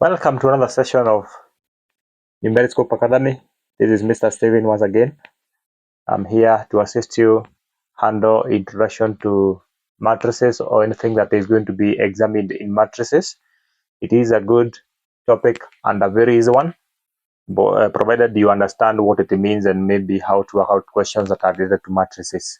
Welcome to another session of Numerical Academy. This is Mr. Steven once again. I'm here to assist you handle introduction to matrices or anything that is going to be examined in matrices. It is a good topic and a very easy one, provided you understand what it means and maybe how to work out questions that are related to matrices.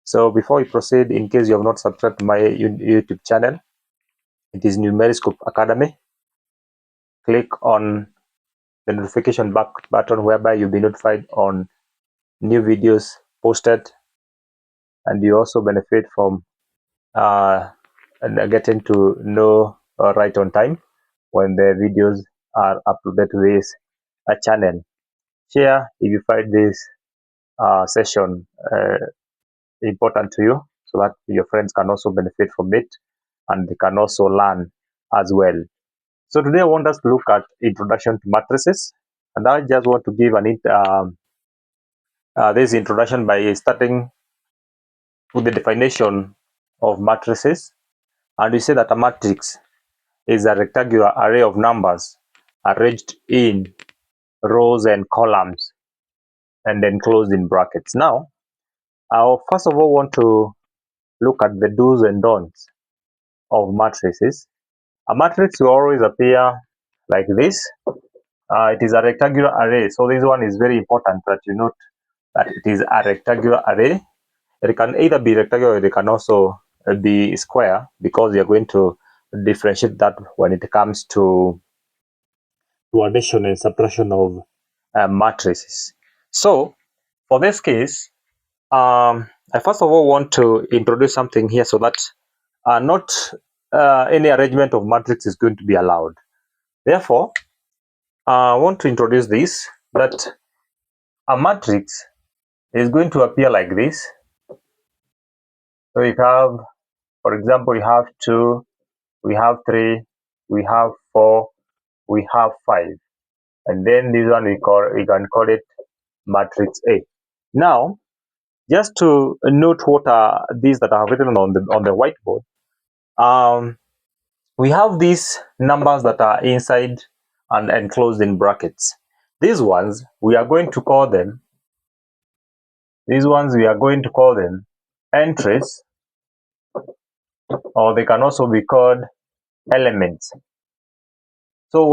So before we proceed, in case you have not subscribed to my YouTube channel, it is Numerical Academy. Click on the notification button whereby you'll be notified on new videos posted, and you also benefit from getting to know right on time when the videos are uploaded to this channel. Share if you find this session important to you, so that your friends can also benefit from it and they can also learn as well. So today I want us to look at introduction to matrices, and I just want to give this introduction by starting with the definition of matrices. And we say that a matrix is a rectangular array of numbers arranged in rows and columns and enclosed in brackets. Now, I first of all want to look at the do's and don'ts of matrices. A matrix will always appear like this. It is a rectangular array, so this one is very important that you note that it is a rectangular array. It can either be rectangular or it can also be square, because we are going to differentiate that when it comes to addition and subtraction of matrices. So for this case, I first of all want to introduce something here, so that not any arrangement of matrix is going to be allowed. Therefore, I want to introduce this, that a matrix is going to appear like this. So we have, for example, we have 2, we have 3, we have 4, we have 5, and then this one we can call it matrix A. Now, just to note what are these that are written on the whiteboard, we have these numbers that are inside and enclosed in brackets. These ones we are going to call them entries, or they can also be called elements. So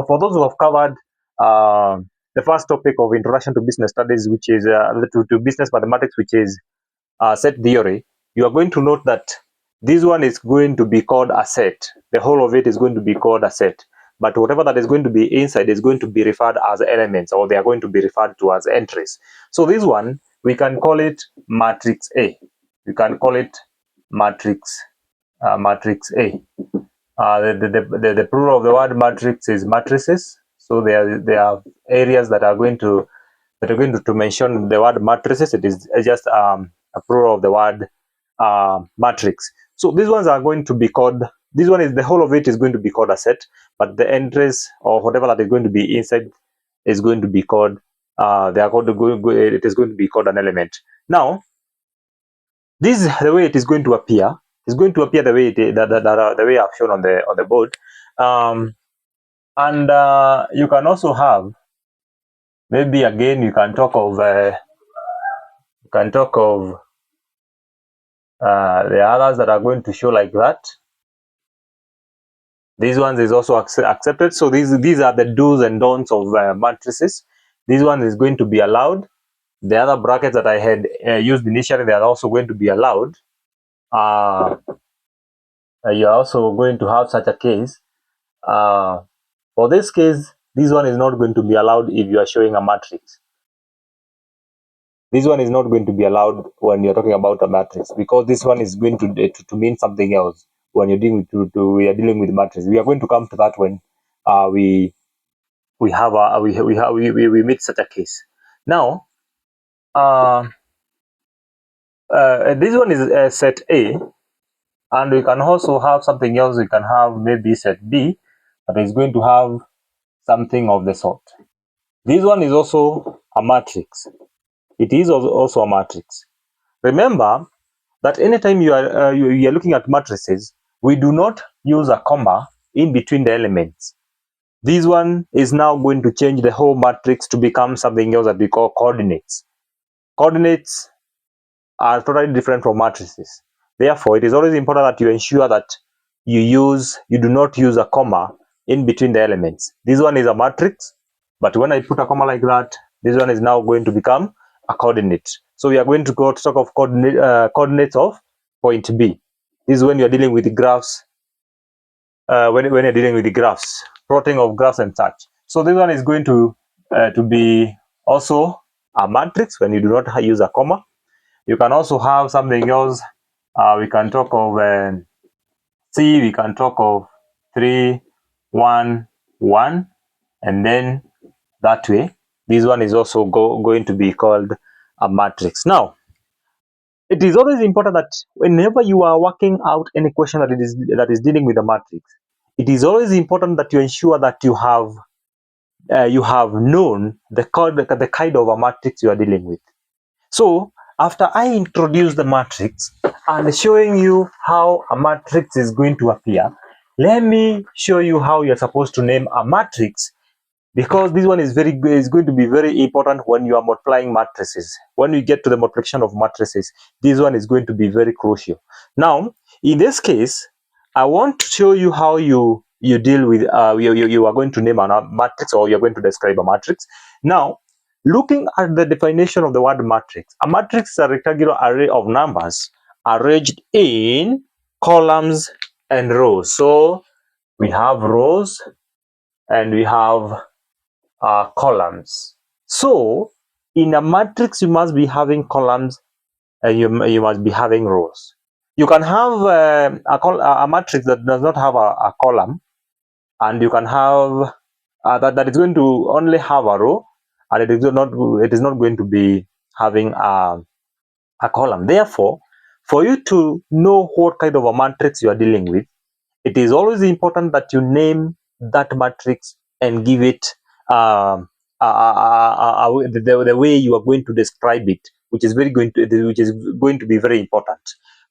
for those who have covered the first topic of introduction to business studies, which is to business mathematics, which is set theory, you are going to note that this one is going to be called a set. The whole of it is going to be called a set, but whatever that is going to be inside is going to be referred as elements, or they are going to be referred to as entries. So this one, we can call it matrix A. We can call it matrix A. The plural of the word matrix is matrices. So there are areas that are going to mention the word matrices. It is just a plural of the word matrix. So these ones are going to be called, this one is, the whole of it is going to be called a set, but the entries or whatever that is going to be inside is going to be called it is going to be called an element. Now, this is the way it is going to appear. It's going to appear the way the way I've shown on the board, and you can also have, maybe again you can talk of the others that are going to show like that. These ones is also accepted. So these are the do's and don'ts of matrices. This one is going to be allowed. The other brackets that I had used initially, they are also going to be allowed. You're also going to have such a case. For this case, this one is not going to be allowed if you are showing a matrix. This one is not going to be allowed when you're talking about a matrix, because this one is going to mean something else when you're dealing with we are dealing with matrix. We are going to come to that when we meet such a case. Now, this one is set A, and we can also have something else. We can have maybe set B, that is going to have something of the sort. This one is also a matrix. It is also a matrix. Remember that anytime you are looking at matrices, we do not use a comma in between the elements. This one is now going to change the whole matrix to become something else that we call coordinates. Coordinates are totally different from matrices. Therefore, it is always important that you ensure that you do not use a comma in between the elements. This one is a matrix, but when I put a comma like that, this one is now going to become a coordinate. So we are going to go to talk of coordinates of point B. This is when you're dealing with the graphs, when you're dealing with the graphs, plotting of graphs and such. So this one is going to be also a matrix when you do not use a comma. You can also have something else. We can talk of C, we can talk of 3, 1, 1, and then that way. This one is also going to be called a matrix. Now, it is always important that whenever you are working out any question that is dealing with a matrix, it is always important that you ensure that you have known the kind of a matrix you are dealing with. So after I introduce the matrix and showing you how a matrix is going to appear, let me show you how you're supposed to name a matrix, because this one is going to be very important when you are multiplying matrices. When we get to the multiplication of matrices, this one is going to be very crucial. Now, in this case, I want to show you how you deal with you are going to name a matrix, or you're going to describe a matrix. Now, looking at the definition of the word matrix, a matrix is a rectangular array of numbers arranged in columns and rows. So we have rows and we have columns. So in a matrix, you must be having columns and you must be having rows. You can have a matrix that does not have a column, and you can have that is going to only have a row, and it is not going to be having a column. Therefore, for you to know what kind of a matrix you are dealing with, it is always important that you name that matrix and give it the way you are going to describe it, which is going to be very important.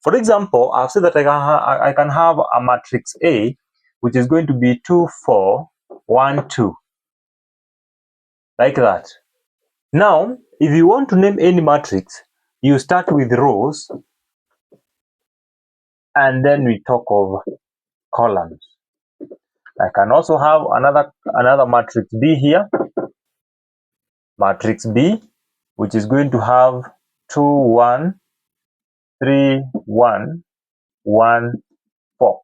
For example, I've said that I can have a matrix A, which is going to be 2, 4, 1, 2, like that. Now, if you want to name any matrix, you start with rows, and then we talk of columns. I can also have another matrix B here, matrix B, which is going to have 2, 1, 3, 1, 1, 4.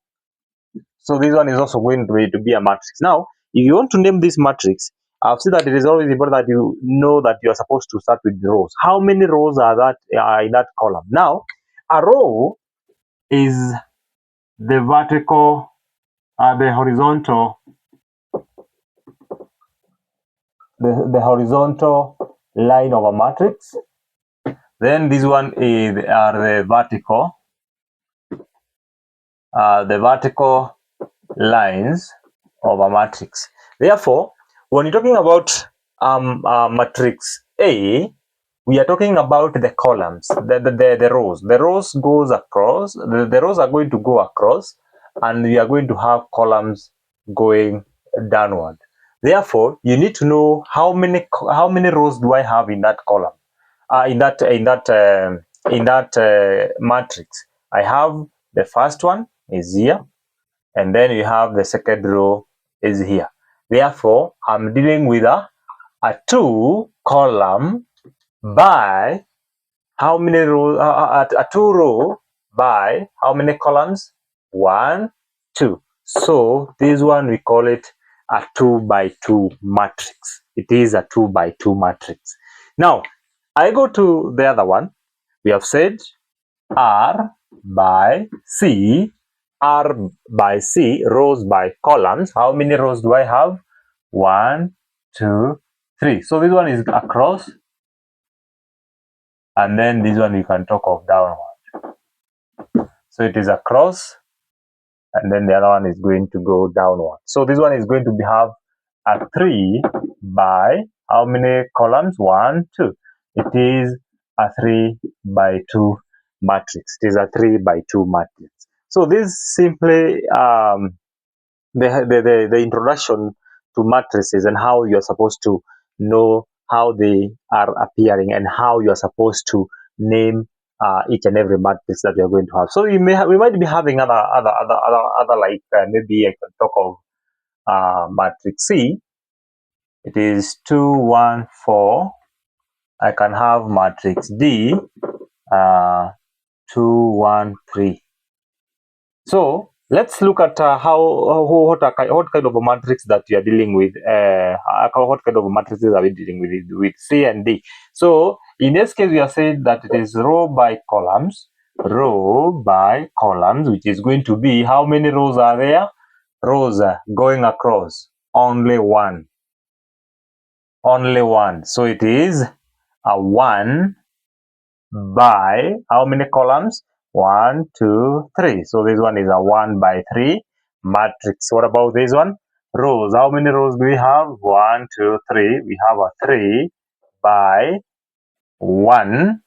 So this one is also going to be a matrix. Now, if you want to name this matrix, I've said that it is always important that you know that you are supposed to start with the rows. How many rows are in that column? Now, a row is the vertical, the horizontal, the horizontal line of a matrix. Then this one are the vertical lines of a matrix. Therefore, when you're talking about matrix A, we are talking about the columns, the rows. The rows goes across. The rows are going to go across, and we are going to have columns going downward. Therefore, you need to know how many rows do I have in that column, in that matrix. I have the first one is here, and then you have the second row is here. Therefore, I'm dealing with a 2 column by how many rows? A 2 row by how many columns? 1, 2. So this one we call it a 2 by 2 matrix. It is a 2 by 2 matrix. Now, I go to the other one. We have said R by C, R by C, rows by columns. How many rows do I have? 1, 2, 3. So this one is across, and then this one you can talk of downward. So it is across, and then the other one is going to go downward. So this one is going to have a 3 by how many columns? 1, 2. It is a 3 by 2 matrix. It is a 3 by 2 matrix. So this simply the introduction to matrices and how you're supposed to know how they are appearing and how you're supposed to name each and every matrix that you're going to have. So we might be having other like maybe I can talk of matrix C. It is 2, 1, 4. I can have matrix D, 2, 1, 3. So let's look at what kind of a matrix that you are dealing with. What kind of matrices are we dealing with C and D? So in this case, we are saying that it is row by columns, which is going to be how many rows are there? Rows going across only one. So it is a 1 by how many columns? 1, 2, 3. So this one is a 1 by 3 matrix. What about this one? Rows. How many rows do we have? 1, 2, 3. We have a 3 by 1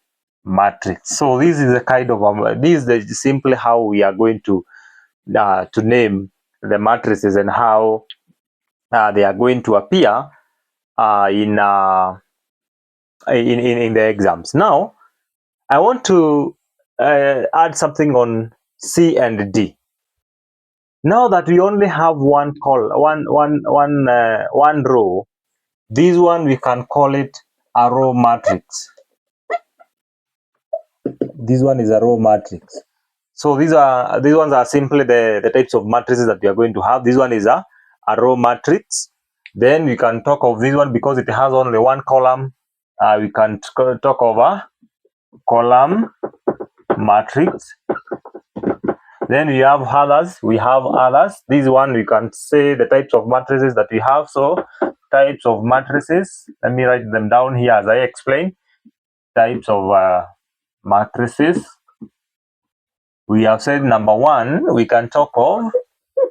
matrix. So this is a kind of this is simply how we are going to name the matrices and how they are going to appear in the exams. Now I want to add something on C and D. Now that we only have one row, this one we can call it a row matrix. This one is a row matrix. So these ones are simply the types of matrices that we are going to have. This one is a row matrix. Then we can talk of this one because it has only one column. We can talk of a column matrix. Then we have others. This one we can say the types of matrices that we have. So types of matrices, let me write them down here as I explain. Types of matrices. We have said number 1, we can talk of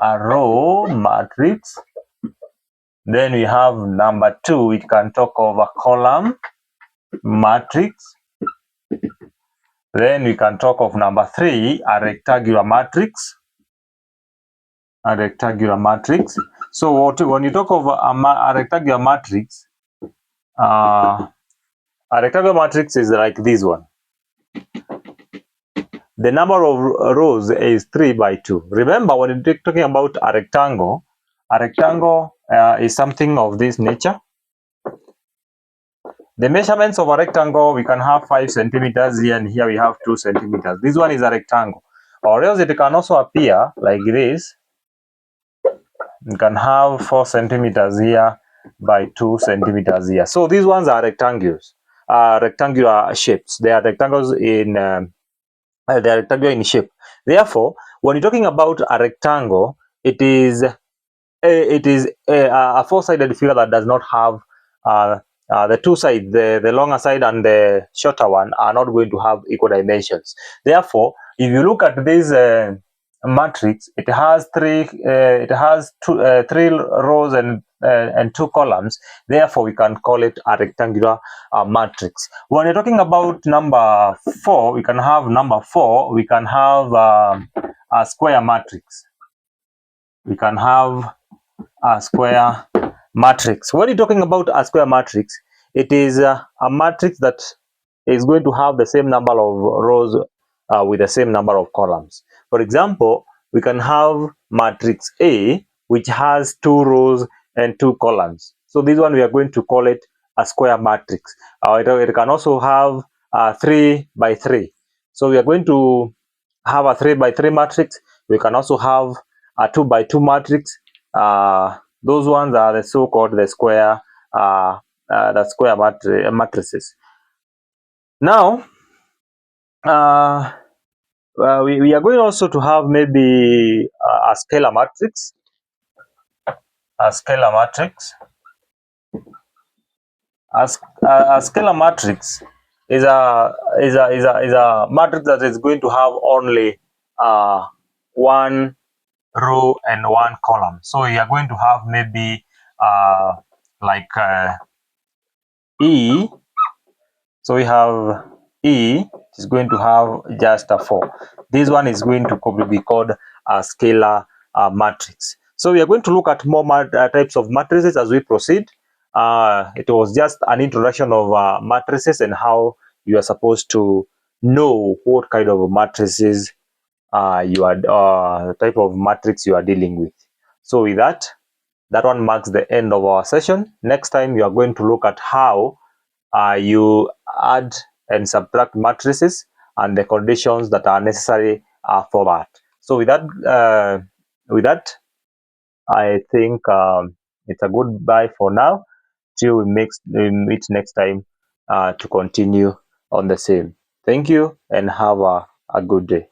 a row matrix. Then we have number 2, we can talk of a column matrix. Then we can talk of number 3, a rectangular matrix. So when you talk of a rectangular matrix, is like this one. The number of rows is 3 by 2. Remember, when you're talking about a rectangle is something of this nature. The measurements of a rectangle, we can have 5 centimeters here, and here we have 2 centimeters. This one is a rectangle. Or else it can also appear like this. You can have 4 centimeters here by 2 centimeters here. So these ones are rectangles, rectangular shapes. They are rectangles in shape. Therefore, when you're talking about a rectangle, it is a four-sided figure that does not have the two sides, the longer side and the shorter one, are not going to have equal dimensions. Therefore, if you look at this matrix, it has three rows and 2 columns. Therefore, we can call it a rectangular matrix. When you're talking about number 4, we can have a square matrix. We can have a square matrix. When you're talking about a square matrix, it is a matrix that is going to have the same number of rows with the same number of columns. For example, we can have matrix A, which has 2 rows and 2 columns. So this one we are going to call it a square matrix. It can also have 3 by 3. So we are going to have a 3 by 3 matrix. We can also have a 2 by 2 matrix. Those ones are the so-called square matrices. Now, we are going also to have maybe a scalar matrix. A scalar matrix is a matrix that is going to have only one row and 1 column. So you are going to have maybe like E. So we have E is going to have just a 4. This one is going to probably be called a scalar matrix. So we are going to look at more types of matrices as we proceed. It was just an introduction of matrices and how you are supposed to know what kind of matrices you are type of matrix you are dealing with. So with that, that one marks the end of our session. Next time you are going to look at how you add and subtract matrices and the conditions that are necessary for that. So with that, I think it's a goodbye for now. Till we meet next time to continue on the same. Thank you and have a good day.